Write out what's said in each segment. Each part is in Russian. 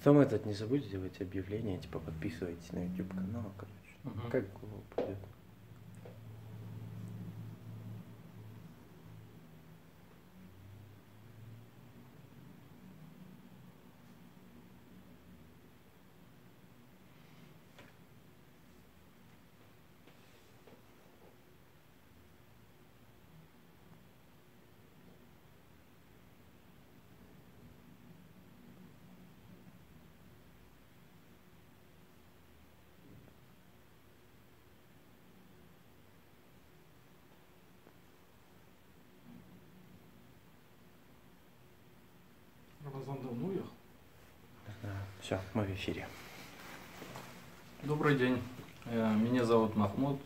Потом этот не забудь делать объявление, типа подписывайтесь на YouTube канал, короче. Как Google пойдет. Рамазан давно уехал? Все, мы в эфире. Добрый день. Меня зовут Махмуд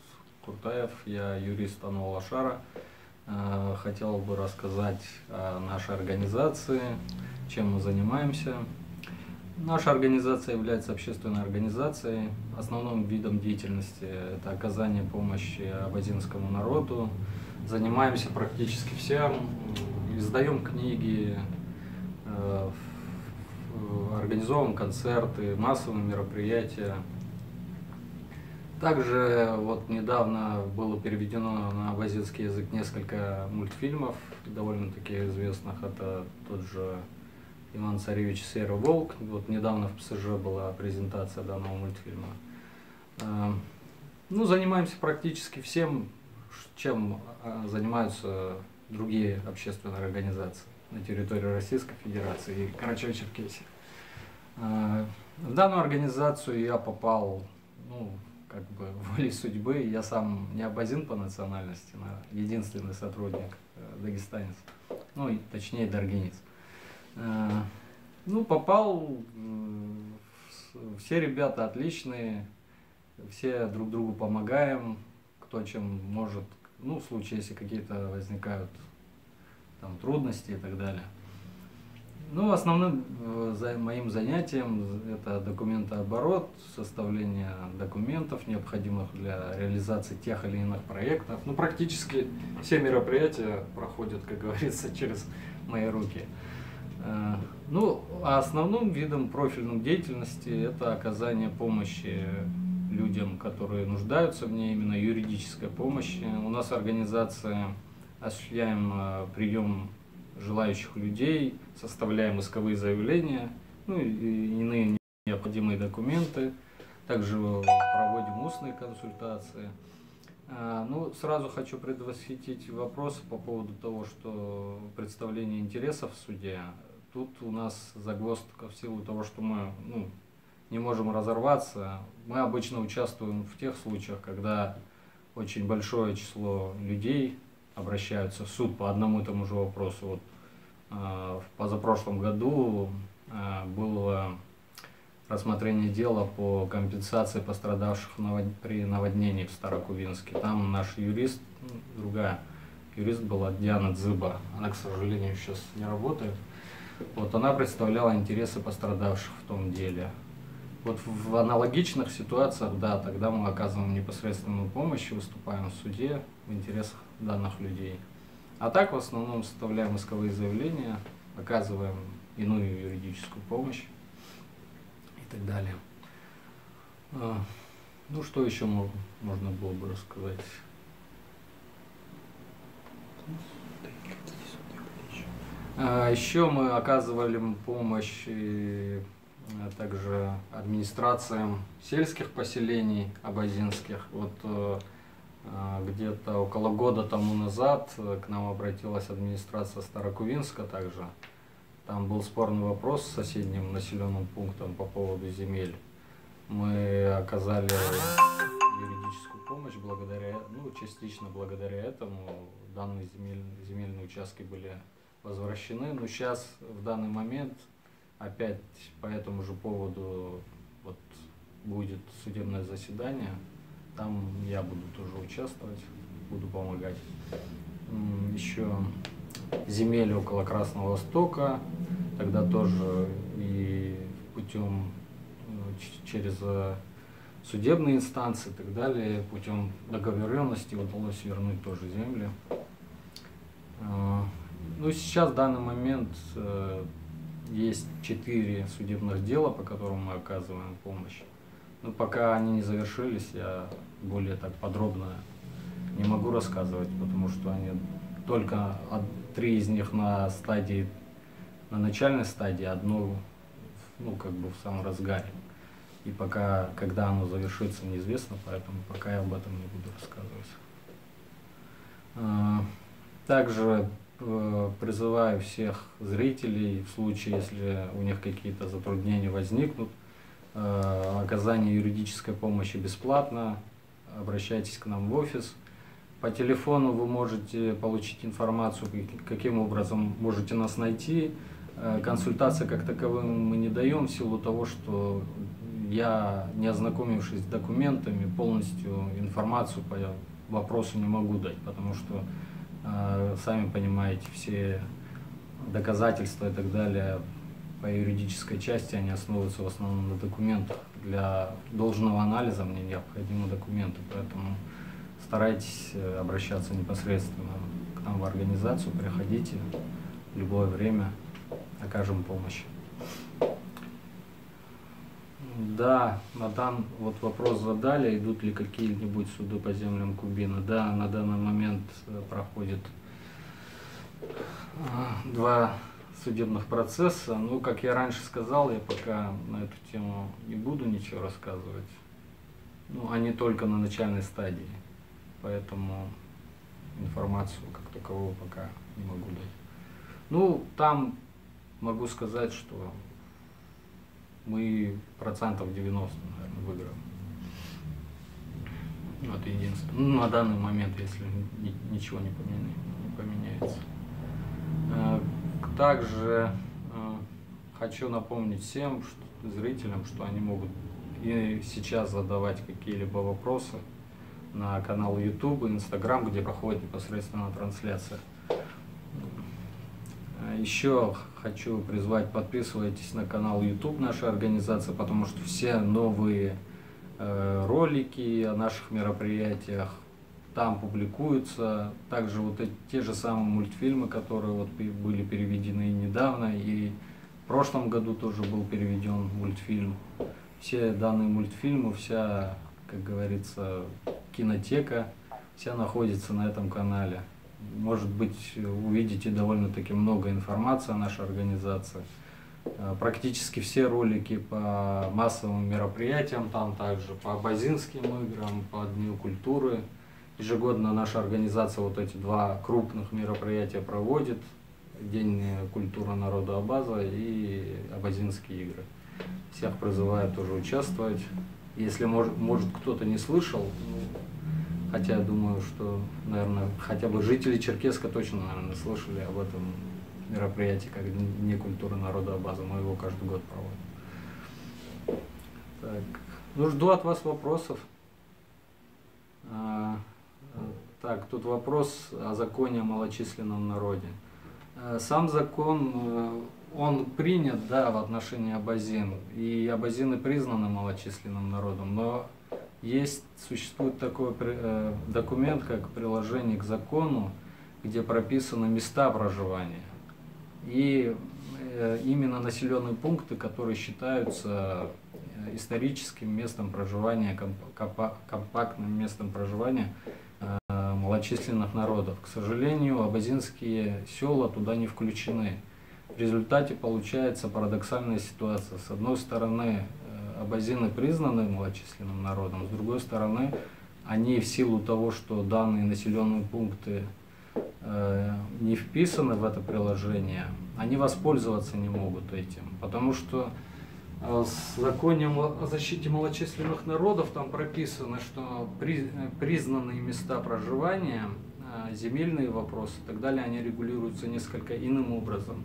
Куртаев, я юрист Ануала Шара. Хотел бы рассказать о нашей организации, чем мы занимаемся. Наша организация является общественной организацией. Основным видом деятельности это оказание помощи абазинскому народу. Занимаемся практически всем, издаем книги, организовываем концерты, массовые мероприятия. Также вот недавно было переведено на абазинский язык несколько мультфильмов, довольно-таки известных. Это тот же Иван Царевич и Серый Волк. Вот недавно в ПСЖ была презентация данного мультфильма. Ну, занимаемся практически всем, чем занимаются другие общественные организации на территории Российской Федерации и Карачаево-Черкесии. В данную организацию я попал, ну, как бы волей судьбы. Я сам не абазин по национальности, но единственный сотрудник дагестанец, ну, и, точнее, даргинец. Ну, попал, все ребята отличные, все друг другу помогаем, кто чем может, ну, в случае, если какие-то возникают там трудности и так далее. Ну, основным моим занятием это документооборот, составление документов, необходимых для реализации тех или иных проектов. Ну, практически все мероприятия проходят, как говорится, через мои руки. Ну, а основным видом профильной деятельности это оказание помощи людям, которые нуждаются в ней, именно юридической помощи. У нас организация осуществляем прием желающих людей, составляем исковые заявления, ну и иные необходимые документы. Также проводим устные консультации. Ну, сразу хочу предвосхитить вопрос по поводу того, что представление интересов в суде. Тут у нас загвоздка в силу того, что мы не можем разорваться. Мы обычно участвуем в тех случаях, когда очень большое число людей обращаются в суд по одному и тому же вопросу. Вот, в позапрошлом году было рассмотрение дела по компенсации пострадавших при наводнении в Старокувинске. Там наш юрист, другая юрист была Диана Дзыба, она, к сожалению, сейчас не работает. Вот, она представляла интересы пострадавших в том деле. Вот в аналогичных ситуациях, да, тогда мы оказываем непосредственную помощь и выступаем в суде в интересах данных людей. А так, в основном, составляем исковые заявления, оказываем иную юридическую помощь и так далее. Ну, что еще можно было бы рассказать? Еще мы оказывали помощь также администрациям сельских поселений абазинских. Вот где-то около года тому назад к нам обратилась администрация Старокувинска также. Там был спорный вопрос с соседним населенным пунктом по поводу земель. Мы оказали юридическую помощь частично благодаря этому. Данные земельные участки были возвращены. Но сейчас, в данный момент, опять по этому же поводу вот будет судебное заседание. Там я буду тоже участвовать, буду помогать. Еще земели около Красного Востока, тогда тоже и путем через судебные инстанции и так далее, путем договоренности удалось вернуть тоже земли. Ну, сейчас, в данный момент, есть 4 судебных дела, по которым мы оказываем помощь. Но пока они не завершились, я более так подробно не могу рассказывать, потому что они только 3 из них на стадии, на начальной стадии, одно, ну, как бы в самом разгаре. И пока, когда оно завершится, неизвестно, поэтому пока я об этом не буду рассказывать. Также призываю всех зрителей, в случае, если у них какие-то затруднения возникнут, оказание юридической помощи бесплатно, обращайтесь к нам в офис. По телефону вы можете получить информацию, каким образом можете нас найти. Консультации как таковым мы не даем в силу того, что я, не ознакомившись с документами, полностью информацию по вопросу не могу дать, потому что, сами понимаете, все доказательства и так далее по юридической части, они основываются в основном на документах. Для должного анализа мне необходимы документы, поэтому старайтесь обращаться непосредственно к нам в организацию, приходите в любое время, окажем помощь. Да, Мадан, вот вопрос задали, идут ли какие-нибудь суды по землям Кубина. Да, на данный момент проходит 2 судебных процесса. Ну, как я раньше сказал, я пока на эту тему не буду ничего рассказывать. Ну, они только на начальной стадии, поэтому информацию как такового пока не могу дать. Ну, там могу сказать, что мы 90%, наверное, выиграем. Это единственное. Ну, на данный момент, если ничего не поменяется. Также хочу напомнить всем зрителям, что они могут и сейчас задавать какие-либо вопросы на канал YouTube, Instagram, где проходит непосредственно трансляция. Еще хочу призвать, подписывайтесь на канал YouTube нашей организации, потому что все новые ролики о наших мероприятиях там публикуются. Также вот те же самые мультфильмы, которые вот были переведены недавно, и в прошлом году тоже был переведен мультфильм. Все данные мультфильмы, вся, как говорится, кинотека, вся находится на этом канале. Может быть, увидите довольно-таки много информации о нашей организации. Практически все ролики по массовым мероприятиям, там также по абазинским играм, по Дню культуры. Ежегодно наша организация вот эти 2 крупных мероприятия проводит. День культуры народа Абаза и абазинские игры. Всех призываю тоже участвовать. Если может кто-то не слышал, хотя я думаю, что, наверное, хотя бы жители Черкесска точно, наверное, слышали об этом мероприятии, как Дни культуры народа Абаза. Мы его каждый год проводим. Так. Ну, жду от вас вопросов. Так, тут вопрос о законе о малочисленном народе. Сам закон, он принят, да, в отношении абазин, и абазины признаны малочисленным народом, но существует такой документ, как приложение к закону, где прописаны места проживания. И именно населенные пункты, которые считаются историческим местом проживания, компактным местом проживания малочисленных народов. К сожалению, абазинские села туда не включены. В результате получается парадоксальная ситуация. С одной стороны, абазины признаны малочисленным народом, с другой стороны, они в силу того, что данные населенные пункты не вписаны в это приложение, они воспользоваться не могут этим, потому что в законе о защите малочисленных народов там прописано, что признанные места проживания, земельные вопросы и так далее, они регулируются несколько иным образом.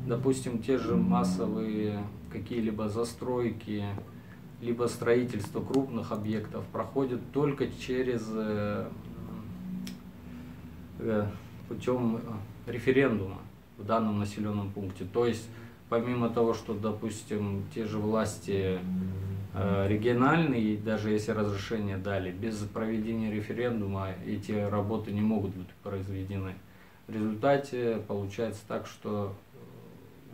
Допустим, те же массовые какие-либо застройки, либо строительство крупных объектов проходит только путем референдума в данном населенном пункте. То есть, помимо того, что, допустим, те же власти региональные, даже если разрешение дали, без проведения референдума эти работы не могут быть произведены. В результате получается так, что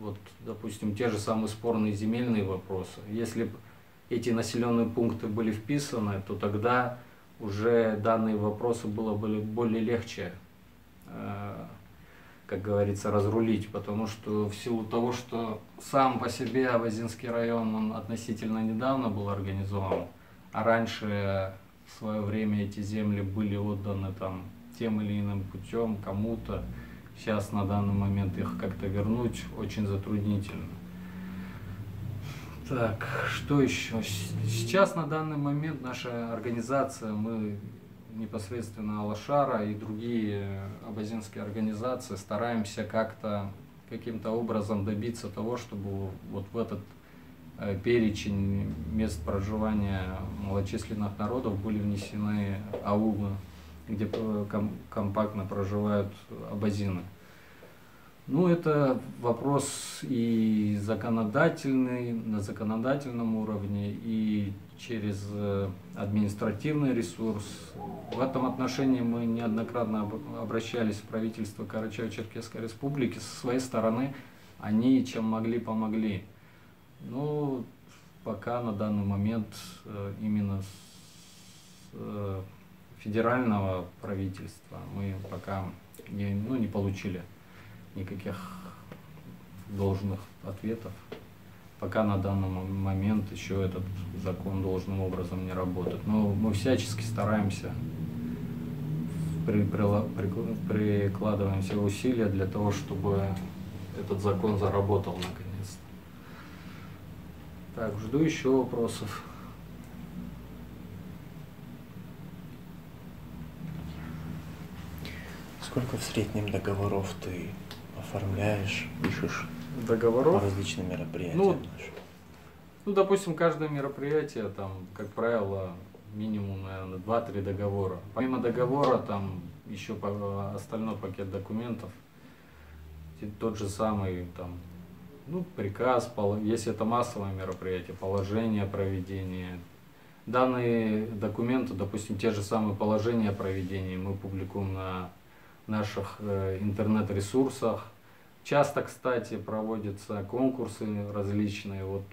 вот, допустим, те же самые спорные земельные вопросы. Если бы эти населенные пункты были вписаны, то тогда уже данные вопросы было бы более легче, как говорится, разрулить, потому что в силу того, что сам по себе Авазинский район, он относительно недавно был организован, а раньше в свое время эти земли были отданы там тем или иным путем кому-то, сейчас на данный момент их как-то вернуть очень затруднительно. Так, что еще? Сейчас на данный момент наша организация, мы непосредственно Алашара и другие абазинские организации стараемся как-то, каким-то образом добиться того, чтобы вот в этот перечень мест проживания малочисленных народов были внесены аулы, где компактно проживают абазины. Ну, это вопрос и законодательный, на законодательном уровне, и через административный ресурс. В этом отношении мы неоднократно обращались в правительство Карачаево-Черкесской Республики. Со своей стороны они чем могли, помогли. Но пока на данный момент именно с федерального правительства мы пока не получили никаких должных ответов. Пока на данный момент еще этот закон должным образом не работает. Но мы всячески стараемся, прикладываем все усилия для того, чтобы этот закон заработал наконец-то. Так, жду еще вопросов. Сколько в среднем договоров ты оформляешь, пишешь договоров по различным мероприятиям? Ну, допустим, каждое мероприятие, там, как правило, минимум, наверное, 2-3 договора. Помимо договора, там еще остальной пакет документов, тот же самый, там, ну, приказ, если это массовое мероприятие, положение о проведении. Данные документы, допустим, те же самые положения о проведении мы публикуем на наших интернет-ресурсах. Часто, кстати, проводятся конкурсы различные. Вот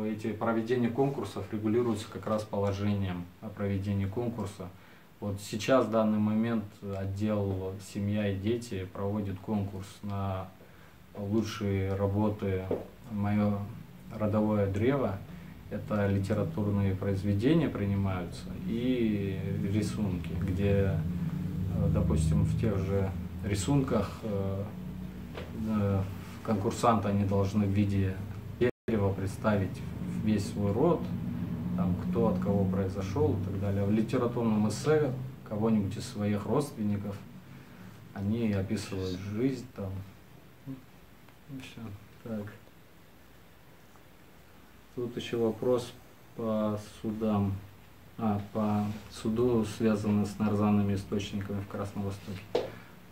эти проведения конкурсов регулируются как раз положением о проведении конкурса. Вот сейчас в данный момент отдел «Семья и дети» проводит конкурс на лучшие работы «Мое родовое древо». Это литературные произведения принимаются и рисунки, где, допустим, в тех же рисунках конкурсанты они должны в виде дерева представить весь свой род, там, кто от кого произошел и так далее. В литературном эссе кого-нибудь из своих родственников они описывают жизнь там. И все. Так. Тут еще вопрос по судам. По суду, связанный с нарзанными источниками в Красном Востоке.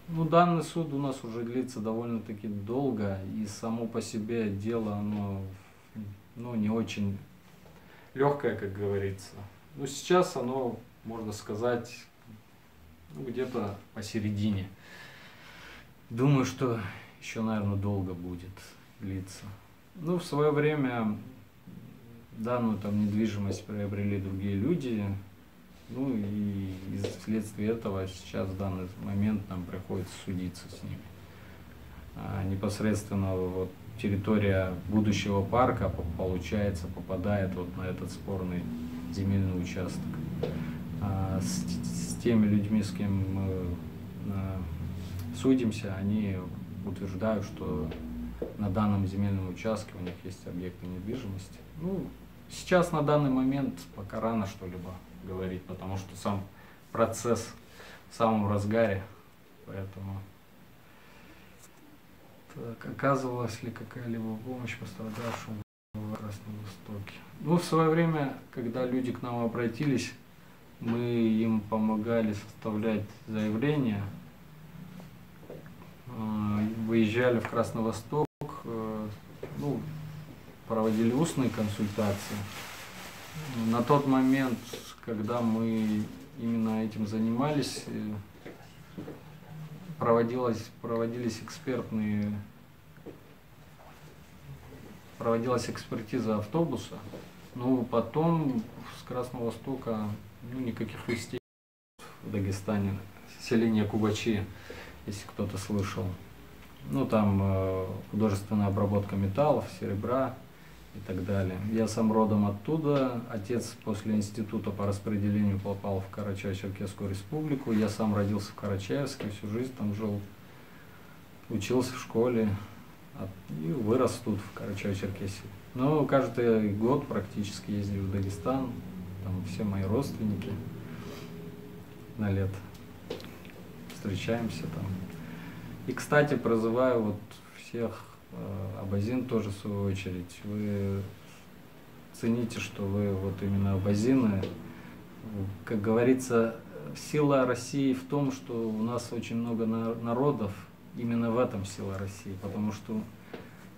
Ну, данный суд у нас уже длится довольно-таки долго, и само по себе дело, оно, не очень легкое, как говорится. Но сейчас оно, можно сказать, где-то посередине. Думаю, что еще, наверное, долго будет длиться. Ну, в свое время данную там недвижимость приобрели другие люди. Ну и вследствие этого сейчас в данный момент нам приходится судиться с ними. Непосредственно вот территория будущего парка, получается, попадает вот на этот спорный земельный участок. С теми людьми, с кем мы судимся, они утверждают, что на данном земельном участке у них есть объекты недвижимости. Ну, сейчас на данный момент пока рано что-либо говорить, потому что сам процесс в самом разгаре, поэтому так, оказывалась ли какая-либо помощь пострадавшим в Красном Востоке? Ну, в свое время, когда люди к нам обратились, мы им помогали составлять заявления, выезжали в Красный Восток, проводили устные консультации. На тот момент, когда мы именно этим занимались, проводились экспертные проводилась экспертиза автобуса. Ну, потом с Красного Востока никаких вестей в Дагестане. Селение Кубачи, если кто-то слышал. Ну, там художественная обработка металлов, серебра и так далее. Я сам родом оттуда. Отец после института по распределению попал в Карачаево-Черкесскую республику. Я сам родился в Карачаевске, всю жизнь там жил. Учился в школе и вырос тут, в Карачаево-Черкесии. Но каждый год практически ездил в Дагестан. Там все мои родственники на лето. Встречаемся там. И, кстати, призываю вот всех, абазин тоже в свою очередь, вы цените, что вы вот именно абазины. Как говорится, сила России в том, что у нас очень много народов, именно в этом сила России, потому что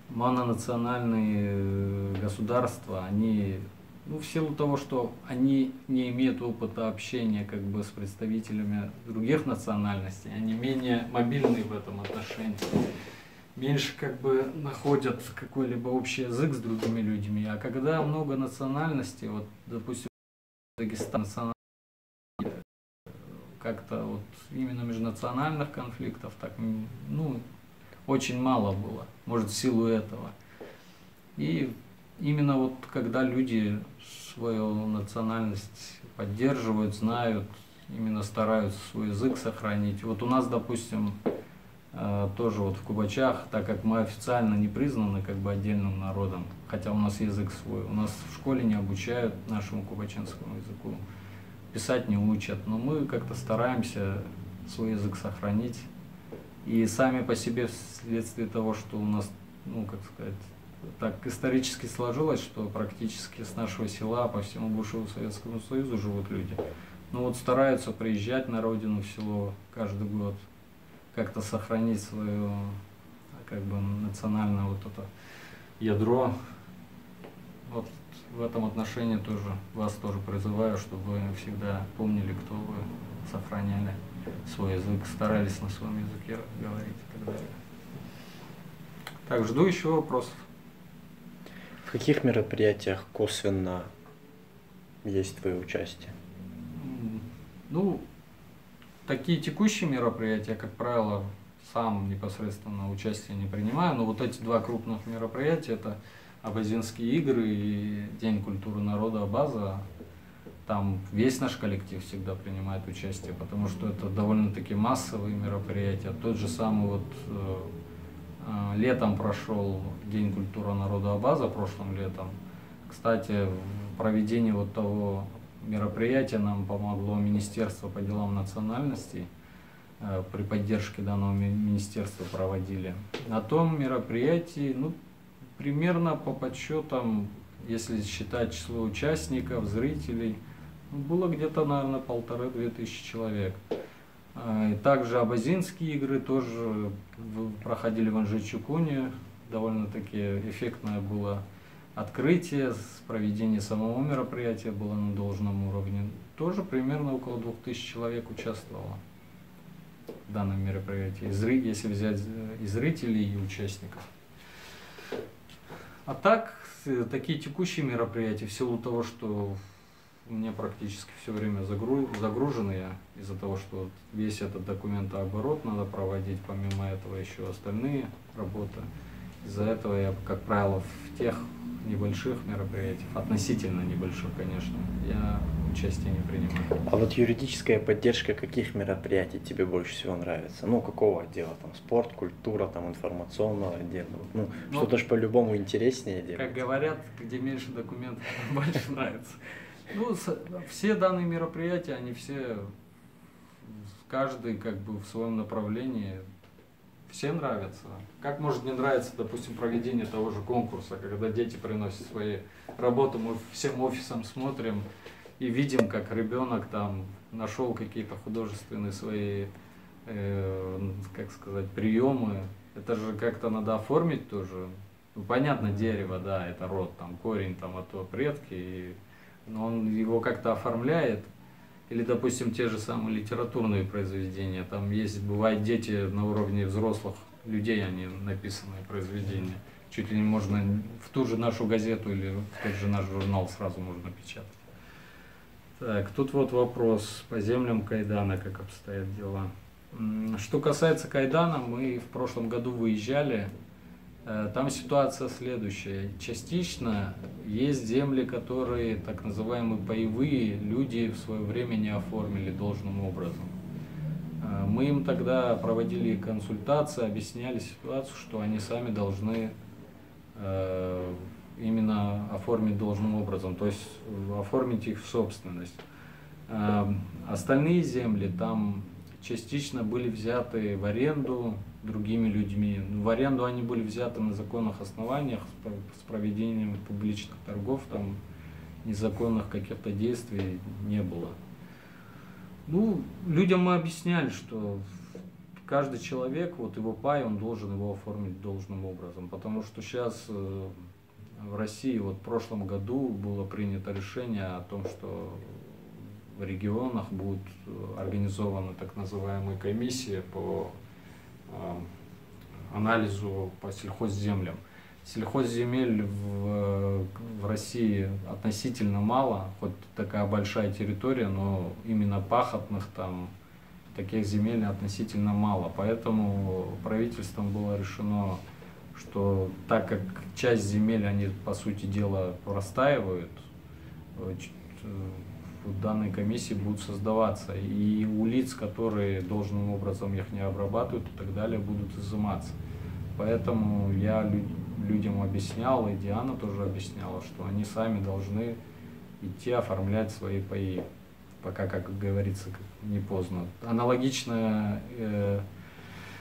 мононациональные государства, они, ну, в силу того, что они не имеют опыта общения как бы с представителями других национальностей, они менее мобильны в этом отношении, меньше как бы находят какой-либо общий язык с другими людьми. А когда много национальностей, вот, допустим, Дагестан, как-то вот именно межнациональных конфликтов так, ну, очень мало было, может, в силу этого. И именно вот когда люди свою национальность поддерживают, знают, именно стараются свой язык сохранить. Вот у нас, допустим, тоже вот в Кубачах, так как мы официально не признаны как бы отдельным народом, хотя у нас язык свой, у нас в школе не обучают нашему кубачинскому языку, писать не учат, но мы как-то стараемся свой язык сохранить. И сами по себе, вследствие того, что у нас, ну, как сказать, так исторически сложилось, что практически с нашего села по всему бывшему Советскому Союзу живут люди. Ну вот стараются приезжать на родину, в село каждый год, как-то сохранить свое, как бы, национальное вот это ядро. Вот в этом отношении тоже вас тоже призываю, чтобы вы всегда помнили, кто вы, сохраняли свой язык, старались на своем языке говорить и так далее. Так, жду еще вопросов. В каких мероприятиях косвенно есть твое участие? Ну, такие текущие мероприятия, как правило, сам непосредственно участие не принимаю, но вот эти два крупных мероприятия, это Абазинские игры и День культуры народа Абаза. Там весь наш коллектив всегда принимает участие, потому что это довольно-таки массовые мероприятия. Тот же самый вот летом прошел День культуры народа Абаза, прошлым летом. Кстати, в проведении вот того мероприятия нам помогло Министерство по делам национальностей. При поддержке данного министерства проводили. На том мероприятии, ну, примерно по подсчетам, если считать число участников, зрителей, было где-то, наверное, 1500–2000 человек. И также абазинские игры тоже проходили в Анжи-Чукуне. Довольно-таки эффектное было открытие, проведение самого мероприятия было на должном уровне. Тоже примерно около 2000 человек участвовало в данном мероприятии, если взять и зрителей, и участников. А так, такие текущие мероприятия, в силу того, что у меня практически все время загружен я, из-за того, что весь этот документооборот надо проводить, помимо этого еще остальные работы. Из-за этого я, как правило, в тех небольших мероприятиях, относительно небольших, конечно, я участия не принимаю. А вот юридическая поддержка каких мероприятий тебе больше всего нравится? Ну, какого отдела? Там спорт, культура, там информационного отдела? Ну, что-то ж по-любому интереснее делать. Как говорят, где меньше документов, больше нравится. Ну, все данные мероприятия, они все, каждый как бы в своем направлении, все нравятся. Как может не нравиться, допустим, проведение того же конкурса, когда дети приносят свои работы, мы всем офисом смотрим и видим, как ребенок там нашел какие-то художественные свои, как сказать, приемы. Это же как-то надо оформить тоже. Ну, понятно, дерево, да, это род, там корень, там от предки, но он его как-то оформляет. Или, допустим, те же самые литературные произведения. Там есть, бывают дети на уровне взрослых людей, они написанные произведения. чуть ли не можно в ту же нашу газету или в тот же наш журнал сразу можно печатать. Так, тут вот вопрос по землям Кайдана, как обстоят дела. Что касается Кайдана, мы в прошлом году выезжали. Там ситуация следующая. Частично есть земли, которые так называемые паевые, люди в свое время не оформили должным образом. Мы им тогда проводили консультации, объясняли ситуацию, что они сами должны именно оформить должным образом, то есть оформить их в собственность. Остальные земли там частично были взяты в аренду другими людьми. В аренду они были взяты на законных основаниях с проведением публичных торгов, там незаконных каких-то действий не было. Ну, людям мы объясняли, что каждый человек, вот его пай, он должен его оформить должным образом, потому что сейчас в России, вот в прошлом году было принято решение о том, что в регионах будут организованы так называемые комиссии по анализу по сельхозземлям. Сельхозземель в России относительно мало, хоть такая большая территория, но именно пахотных там таких земель относительно мало. Поэтому правительством было решено, что так как часть земель, они по сути дела простаивают, в данной комиссии будут создаваться. И у лиц, которые должным образом их не обрабатывают и так далее, будут изыматься. Поэтому я людям объяснял, и Диана тоже объясняла, что они сами должны идти оформлять свои паи, пока, как говорится, не поздно. Аналогичная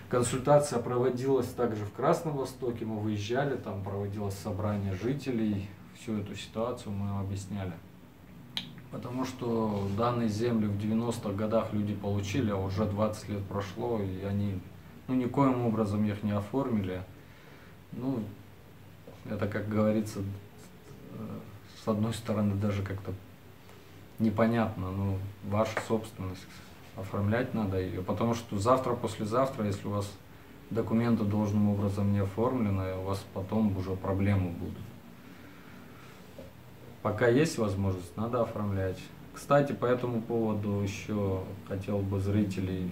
консультация проводилась также в Красном Востоке, мы выезжали, там проводилось собрание жителей, всю эту ситуацию мы объясняли. Потому что данные земли в 90-х годах люди получили, а уже 20 лет прошло, и они никоим образом их не оформили. Ну, это, как говорится, с одной стороны даже как-то непонятно, но ваша собственность, оформлять надо ее, потому что завтра, послезавтра, если у вас документы должным образом не оформлены, у вас потом уже проблемы будут. Пока есть возможность, надо оформлять. Кстати, по этому поводу еще хотел бы зрителей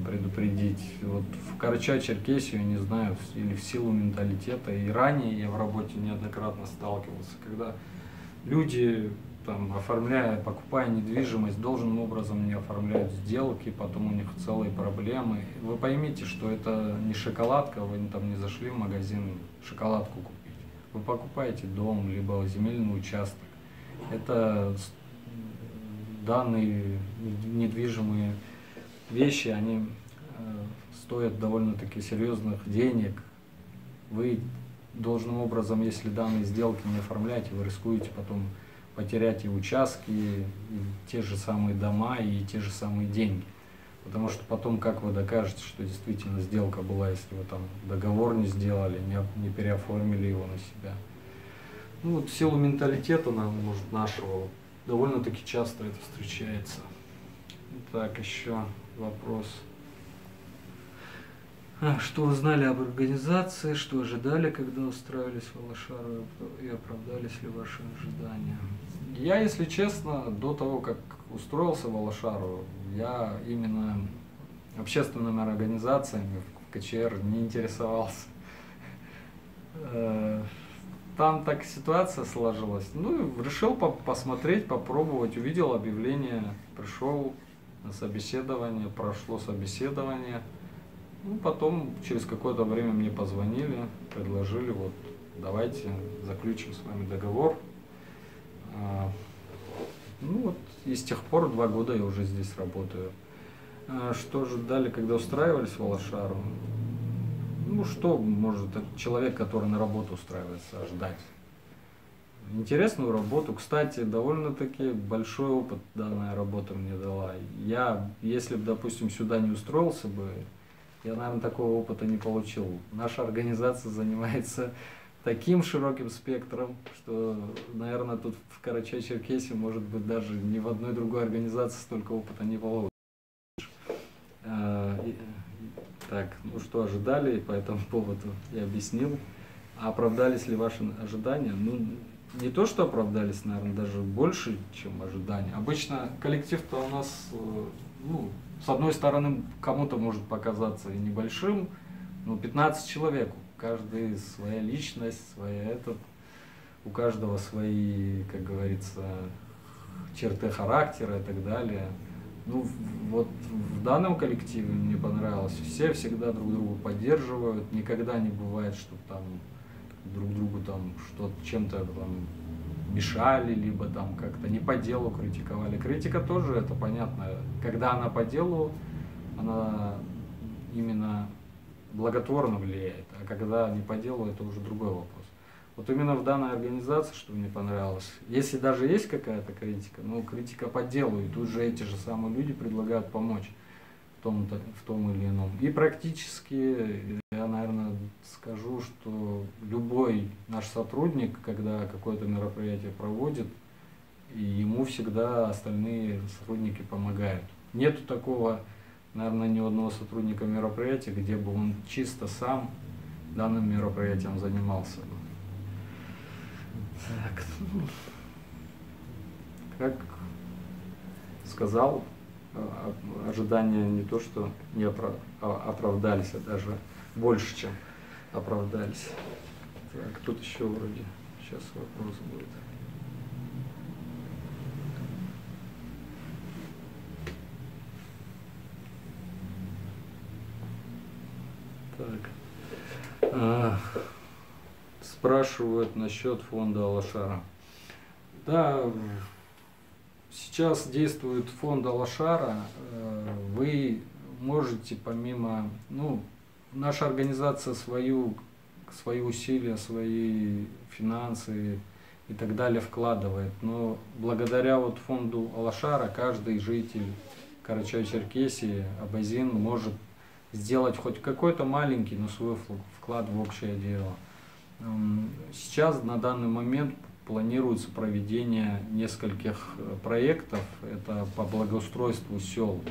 предупредить. Вот в Карачаево-Черкесию, не знаю, или в силу менталитета, и ранее я в работе неоднократно сталкивался, когда люди, там, покупая недвижимость, должным образом не оформляют сделки, потом у них целые проблемы. Вы поймите, что это не шоколадка, вы там не зашли в магазин шоколадку купить. Вы покупаете дом, либо земельный участок. Это данные недвижимые вещи, они стоят довольно-таки серьезных денег. Вы должным образом, если данные сделки не оформляете, вы рискуете потом потерять и участки, и те же самые дома, и те же самые деньги. Потому что потом, как вы докажете, что действительно сделка была, если вы там договор не сделали, не переоформили его на себя. Ну вот в силу менталитета, может, нашего, довольно-таки часто это встречается. Так, еще вопрос. Что вы знали об организации, что ожидали, когда устраивались в Волошару, и оправдались ли ваши ожидания? Я, если честно, до того, как устроился в Волошару, я именно общественными организациями в КЧР не интересовался. Там так ситуация сложилась. Ну, решил посмотреть, попробовать, увидел объявление, пришел на собеседование, прошло собеседование. Ну, потом через какое-то время мне позвонили, предложили, вот, давайте заключим с вами договор. Ну вот, и с тех пор 2 года я уже здесь работаю. Что же дали, когда устраивались в Волошару? Ну, что может человек, который на работу устраивается, ждать? Интересную работу. Кстати, довольно-таки большой опыт данная работа мне дала. Я, если бы, допустим, сюда не устроился бы, я, наверное, такого опыта не получил. Наша организация занимается таким широким спектром, что, наверное, тут в Карачаево-Черкесии, может быть, даже ни в одной другой организации столько опыта не получишь. Так, ну что ожидали, и по этому поводу я объяснил. А оправдались ли ваши ожидания? Ну, не то, что оправдались, наверное, даже больше, чем ожидания. Обычно коллектив-то у нас, ну, с одной стороны, кому-то может показаться и небольшим, но 15 человек, каждый своя личность, у каждого свои, как говорится, черты характера и так далее. Ну, вот в данном коллективе мне понравилось. Все всегда друг друга поддерживают. Никогда не бывает, что там друг другу там что-то чем-то там мешали, либо там как-то не по делу критиковали. Критика тоже, это понятно. Когда она по делу, она именно благотворно влияет. А когда не по делу, это уже другой вопрос. Вот именно в данной организации, что мне понравилось, если даже есть какая-то критика, ну, критика по делу, и тут же эти же самые люди предлагают помочь в том или ином. И практически, я, наверное, скажу, что любой наш сотрудник, когда какое-то мероприятие проводит, и ему всегда остальные сотрудники помогают. Нету такого, наверное, ни у одного сотрудника мероприятия, где бы он чисто сам данным мероприятием занимался. Так, как сказал, ожидания не то, что не оправдались, а даже больше, чем оправдались. Так, тут еще вроде сейчас вопрос будет. Так. Спрашивают насчет фонда Алашара. Да, сейчас действует фонд Алашара. Вы можете помимо, ну, наша организация свои усилия, свои финансы и так далее вкладывает. Но благодаря вот фонду Алашара каждый житель Карачаево-Черкесии, Абазин может сделать хоть какой-то маленький, но свой вклад в общее дело. Сейчас на данный момент планируется проведение нескольких проектов, это по благоустройству сел.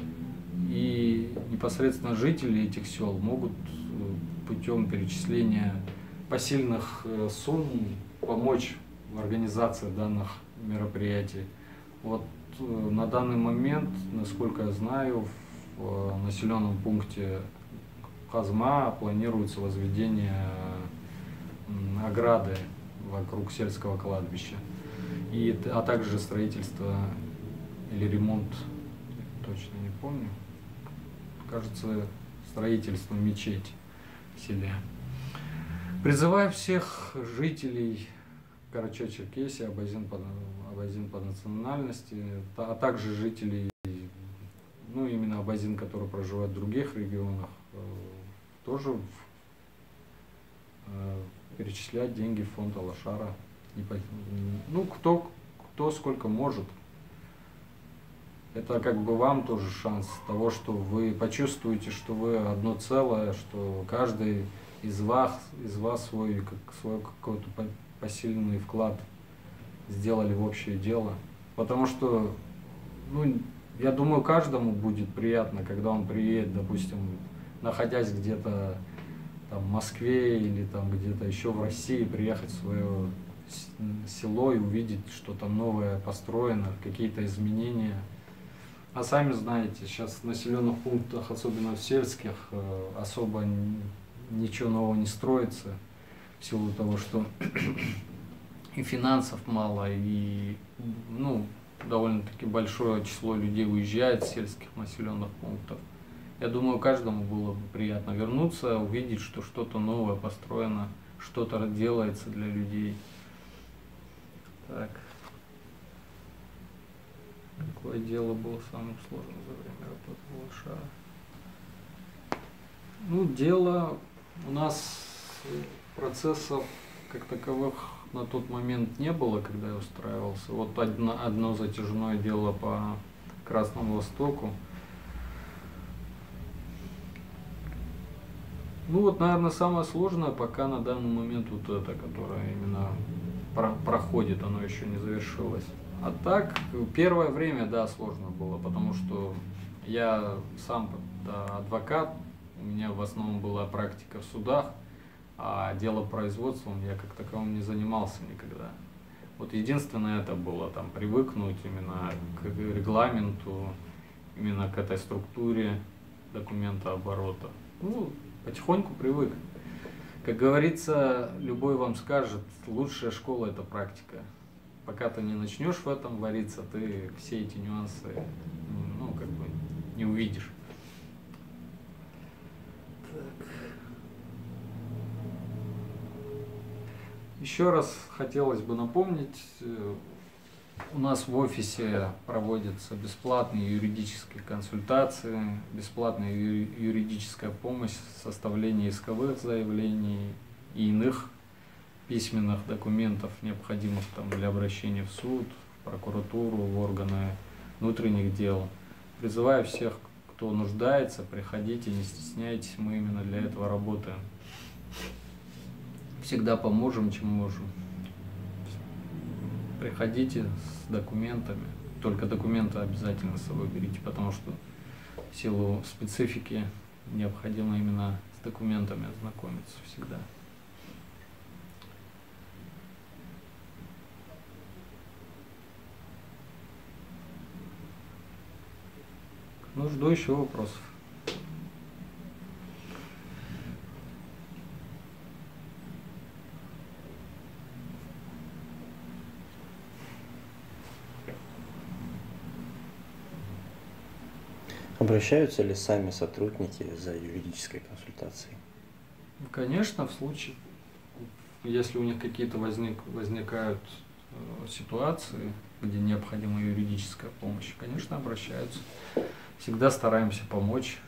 И непосредственно жители этих сел могут путем перечисления посильных сумм помочь в организации данных мероприятий. Вот на данный момент, насколько я знаю, в населенном пункте Казма планируется возведение ограды вокруг сельского кладбища, а также строительство или ремонт, точно не помню, кажется, строительство мечети в селе. Призываю всех жителей Карачаево-Черкесии, Абазин по национальности, а также жителей, ну, именно Абазин, которые проживают в других регионах, тоже перечислять деньги в фонд Алашара. Ну, кто сколько может. Это как бы вам тоже шанс того, что вы почувствуете, что вы одно целое, что каждый из вас свой какой-то посильный вклад сделали в общее дело. Потому что, ну, я думаю, каждому будет приятно, когда он приедет, допустим, находясь где-то там в Москве или там где-то еще в России, приехать в свое село и увидеть, что там новое построено, какие-то изменения. А сами знаете, сейчас в населенных пунктах, особенно в сельских, особо ничего нового не строится, в силу того, что и финансов мало, и, ну, довольно-таки большое число людей уезжает с сельских населенных пунктов. Я думаю, каждому было бы приятно вернуться, увидеть, что что-то новое построено, что-то делается для людей. Так. Какое дело было самым сложным за время работы в Алашара? Ну, дело у нас процессов как таковых на тот момент не было, когда я устраивался. Вот одно затяжное дело по Красному Востоку. Ну вот, наверное, самое сложное пока на данный момент вот это, которое именно проходит, оно еще не завершилось. А так, первое время, да, сложно было, потому что я сам адвокат, у меня в основном была практика в судах, а делопроизводством я как таковым не занимался никогда. Вот единственное это было там привыкнуть именно к регламенту, именно к этой структуре документа оборота. Ну, потихоньку привык. Как говорится, любой вам скажет, лучшая школа это практика. Пока ты не начнешь в этом вариться, ты все эти нюансы, ну, как бы не увидишь. Так. Еще раз хотелось бы напомнить, у нас в офисе проводятся бесплатные юридические консультации, бесплатная юридическая помощь в составлении исковых заявлений и иных письменных документов, необходимых там, для обращения в суд, в прокуратуру, в органы внутренних дел. Призываю всех, кто нуждается, приходите, не стесняйтесь, мы именно для этого работаем. Всегда поможем, чем можем. Приходите с документами, только документы обязательно с собой берите, потому что в силу специфики необходимо именно с документами ознакомиться всегда. Ну, жду еще вопросов. Обращаются ли сами сотрудники за юридической консультацией? Конечно, в случае, если у них какие-то возникают ситуации, где необходима юридическая помощь, конечно, обращаются. Всегда стараемся помочь.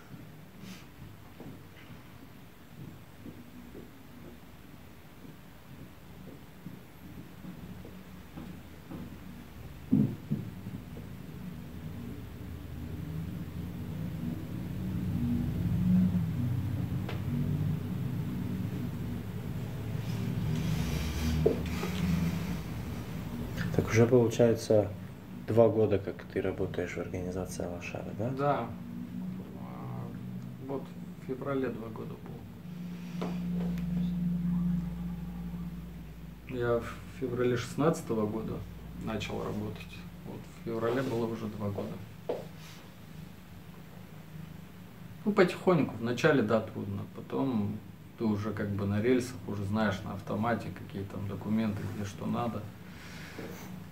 Так уже получается 2 года, как ты работаешь в организации Алашара, да? Да. Вот в феврале 2 года было. Я в феврале 16-го года начал работать. Вот в феврале было уже 2 года. Ну, потихоньку. Вначале, да, трудно. Потом ты уже как бы на рельсах, уже знаешь на автомате, какие там документы, где что надо.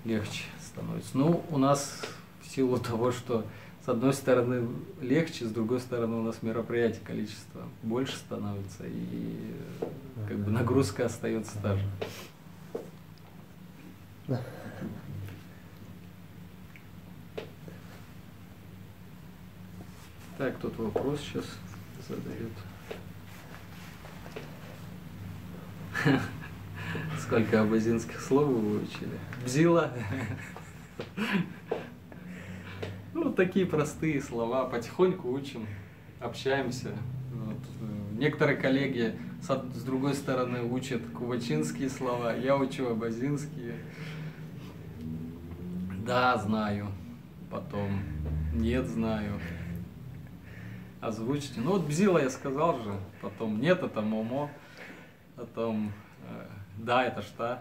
Легче становится. Ну, у нас в силу того, что с одной стороны легче, с другой стороны у нас мероприятий количество больше становится, и как бы нагрузка остается та же. Так, тут вопрос сейчас задают. Сколько абазинских слов вы выучили? Бзила. Ну, такие простые слова. Потихоньку учим, общаемся. Вот. Некоторые коллеги с другой стороны учат кувачинские слова, я учу абазинские. Да, знаю. Потом нет, знаю. Озвучьте. Ну вот бзила я сказал же. Потом нет, это момо. Потом да, это что?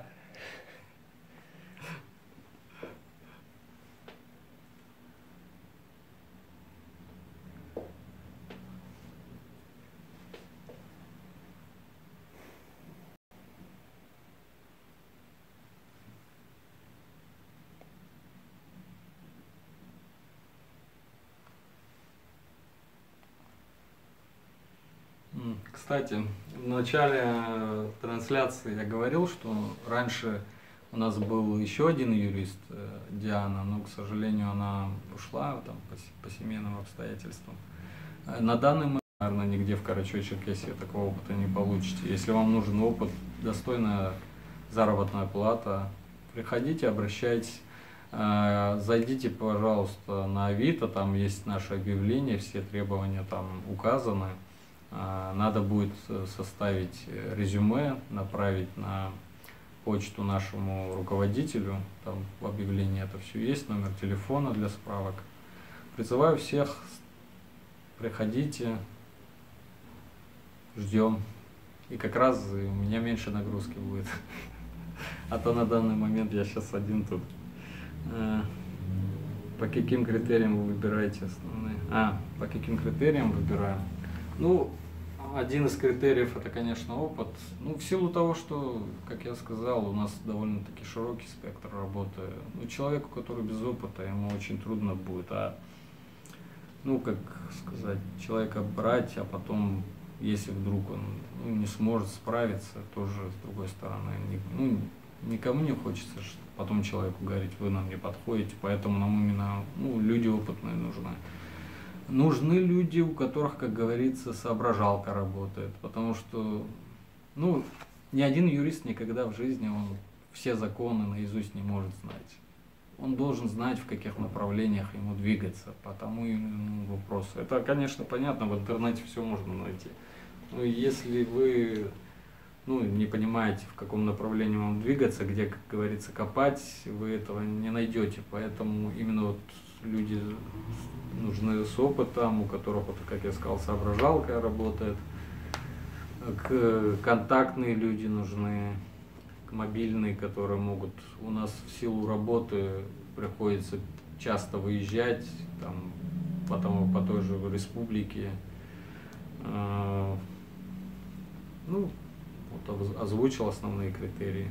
Кстати, в начале трансляции я говорил, что раньше у нас был еще один юрист, Диана, но, к сожалению, она ушла там, по семейным обстоятельствам. На данный момент, наверное, нигде в Карачаево-Черкесии такого опыта не получите. Если вам нужен опыт, достойная заработная плата, приходите, обращайтесь. Зайдите, пожалуйста, на Авито, там есть наше объявление, все требования там указаны. Надо будет составить резюме, направить на почту нашему руководителю, там в объявлении это все есть, номер телефона для справок. Призываю всех, приходите, ждем. И как раз у меня меньше нагрузки будет. А то на данный момент я сейчас один тут. По каким критериям вы выбираете основные? По каким критериям выбираем? Ну, один из критериев это, конечно, опыт. Ну, в силу того, что, как я сказал, у нас довольно-таки широкий спектр работы. Ну, человеку, который без опыта, ему очень трудно будет, ну, как сказать, человека брать, а потом, если вдруг он не сможет справиться, тоже, с другой стороны, никому не хочется потом человеку говорить, вы нам не подходите, поэтому нам именно люди опытные нужны. Нужны люди, у которых, как говорится, соображалка работает, потому что ни один юрист никогда в жизни он все законы наизусть не может знать. Он должен знать, в каких направлениях ему двигаться, потому и вопрос. Это, конечно, понятно, в интернете все можно найти. Но если вы не понимаете, в каком направлении вам двигаться, где, как говорится, копать, вы этого не найдете. Поэтому именно люди нужны с опытом, у которых, как я сказал, соображалка работает. Контактные люди нужны, мобильные, которые могут. У нас в силу работы приходится часто выезжать, по той же республике. Озвучил основные критерии.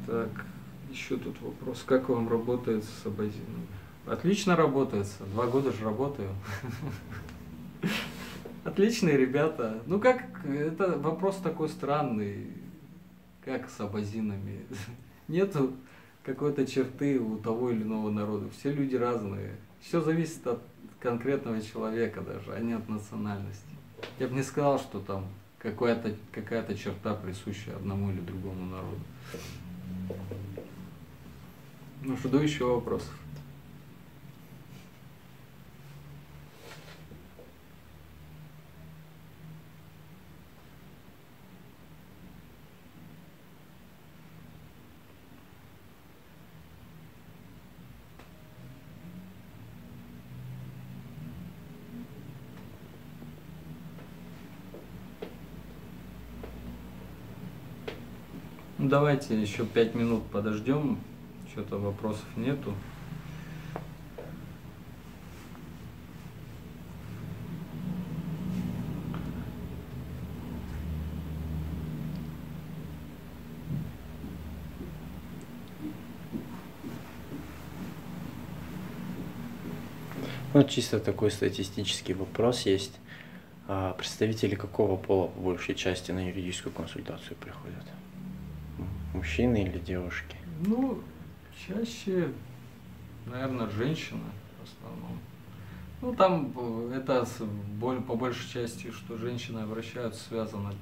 Так, еще тут вопрос. Как вам работает с абазином? Отлично работается. 2 года же работаю. Отличные ребята. Это вопрос такой странный, как с абазинами. Нету какой-то черты у того или иного народа. Все люди разные. Все зависит от конкретного человека даже, а не от национальности. Я бы не сказал, что там какая-то черта присуща одному или другому народу. Жду еще вопросов. Давайте еще 5 минут подождем, что-то вопросов нету. Чисто такой статистический вопрос есть. Представители какого пола по большей части на юридическую консультацию приходят? Мужчины или девушки? Чаще, наверное, женщины в основном. Там это по большей части, что женщины обращаются, связано,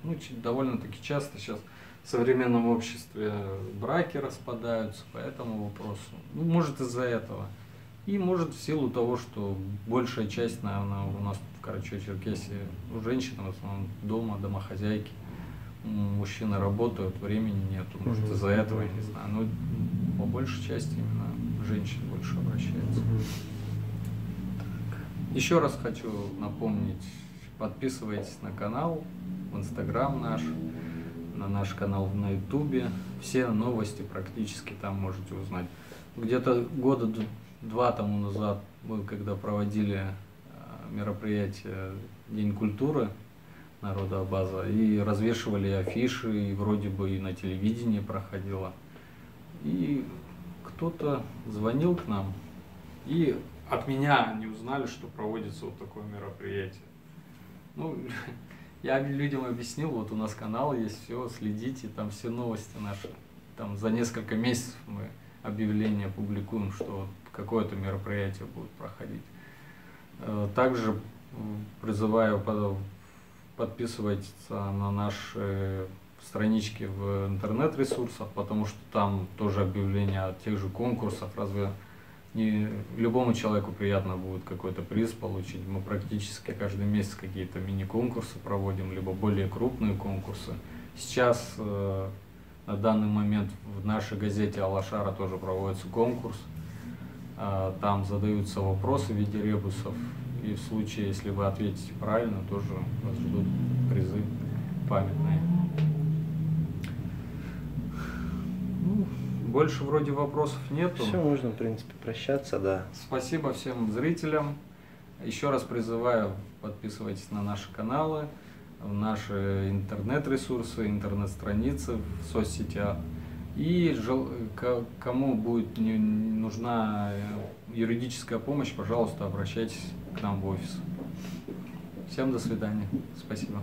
довольно-таки часто сейчас в современном обществе браки распадаются по этому вопросу. Может из-за этого. И может в силу того, что большая часть, наверное, у нас в Карачаево-Черкесии женщины в основном дома, домохозяйки. Мужчины работают, времени нету, может из-за этого, я не знаю. Но по большей части именно женщины больше обращаются. Еще раз хочу напомнить, подписывайтесь на канал, в Инстаграм наш, на наш канал на Ютубе. Все новости практически там можете узнать. Где-то года 2 тому назад мы, когда проводили мероприятие День культуры народа Абаза, и развешивали афиши, и вроде бы и на телевидении проходило. И кто-то звонил к нам, и от меня они узнали, что проводится вот такое мероприятие. Я людям объяснил, вот у нас канал есть, все, следите, там все новости наши. Там за несколько месяцев мы объявление публикуем, что какое-то мероприятие будет проходить. Также призываю подписывайтесь на наши странички в интернет-ресурсах, потому что там тоже объявления о тех же конкурсах. Разве не любому человеку приятно будет какой-то приз получить? Мы практически каждый месяц какие-то мини-конкурсы проводим, либо более крупные конкурсы. Сейчас на данный момент в нашей газете «Алашара» тоже проводится конкурс. Там задаются вопросы в виде ребусов. И в случае, если вы ответите правильно, тоже вас ждут призы. памятные. Ну, больше вроде вопросов нету. Все, можно, в принципе, прощаться, да. Спасибо всем зрителям. Еще раз призываю, подписывайтесь на наши каналы, в наши интернет-ресурсы, интернет-страницы в соцсетях. И кому будет нужна юридическая помощь, пожалуйста, обращайтесь к нам в офис. Всем до свидания. Спасибо.